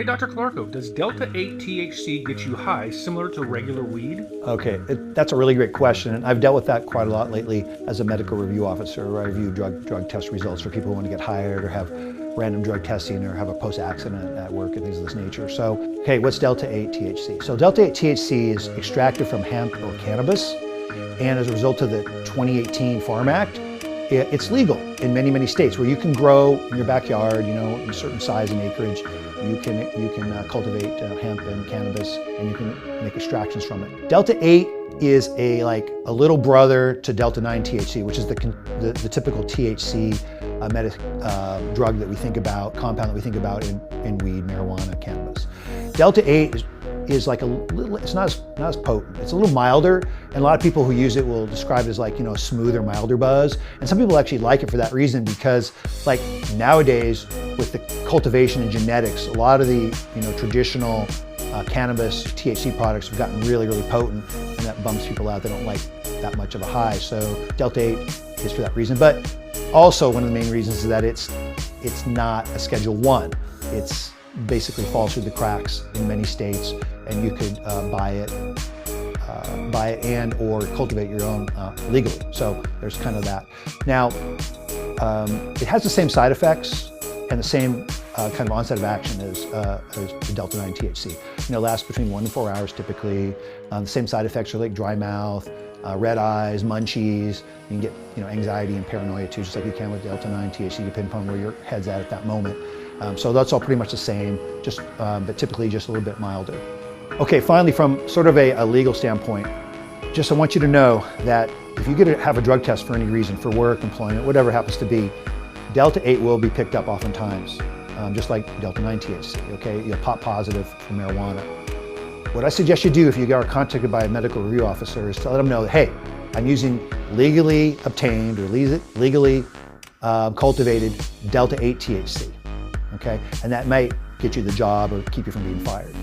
Hey, Dr. Clarko, does Delta 8 THC get you high similar to regular weed? Okay, that's a really great question, and I've dealt with that quite a lot lately as a medical review officer, where I review drug test results for people who want to get hired or have random drug testing or have a post-accident at work and things of this nature. So, okay, what's Delta 8 THC? So Delta 8 THC is extracted from hemp or cannabis, and as a result of the 2018 Farm Act, it's legal in many, many states where you can grow in your backyard, in a certain size and acreage. You can cultivate hemp and cannabis, and you can make extractions from it. Delta 8 is a little brother to Delta 9 THC, which is the typical THC drug that we think about, compound that we think about in weed, marijuana, cannabis. Delta 8 is like a little, it's not as potent. It's a little milder, and a lot of people who use it will describe it as like, a smoother, milder buzz. And some people actually like it for that reason, because like nowadays with the cultivation and genetics, a lot of the traditional cannabis THC products have gotten really, really potent, and that bumps people out. They don't like that much of a high. So Delta 8 is for that reason. But also one of the main reasons is that it's not a Schedule 1. It's basically falls through the cracks in many states, and you could buy it and or cultivate your own legally. So there's kind of that. Now, it has the same side effects and the same kind of onset of action as the Delta 9 THC. It lasts between 1 and 4 hours typically. The same side effects are like dry mouth, red eyes, munchies. You can get anxiety and paranoia too, just like you can with Delta 9 THC, depending upon where your head's at that moment. So that's all pretty much the same, but typically just a little bit milder. Okay, finally, from sort of a legal standpoint, I want you to know that if you have a drug test for any reason, for work, employment, whatever it happens to be, Delta 8 will be picked up oftentimes, just like Delta 9 THC, okay? You'll pop positive for marijuana. What I suggest you do if you are contacted by a medical review officer is to let them know, hey, I'm using legally obtained or legally cultivated Delta 8 THC. Okay, and that might get you the job or keep you from being fired.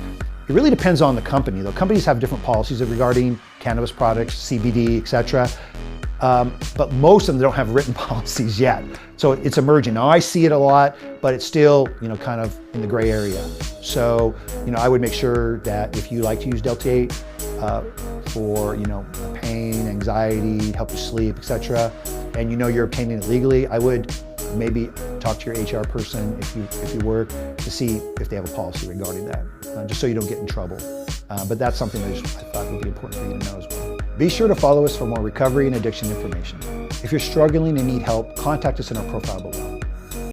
It really depends on the company, though. Companies have different policies regarding cannabis products, CBD, etc. But most of them don't have written policies yet. So it's emerging. Now I see it a lot, but it's still, kind of in the gray area. So, I would make sure that if you like to use Delta 8 for, pain, anxiety, help you sleep, etc., and you're obtaining it legally, I would maybe talk to your HR person if you work to see if they have a policy regarding that, just so you don't get in trouble. But that's something that I thought would be important for you to know as well. Be sure to follow us for more recovery and addiction information. If you're struggling and need help, contact us in our profile below.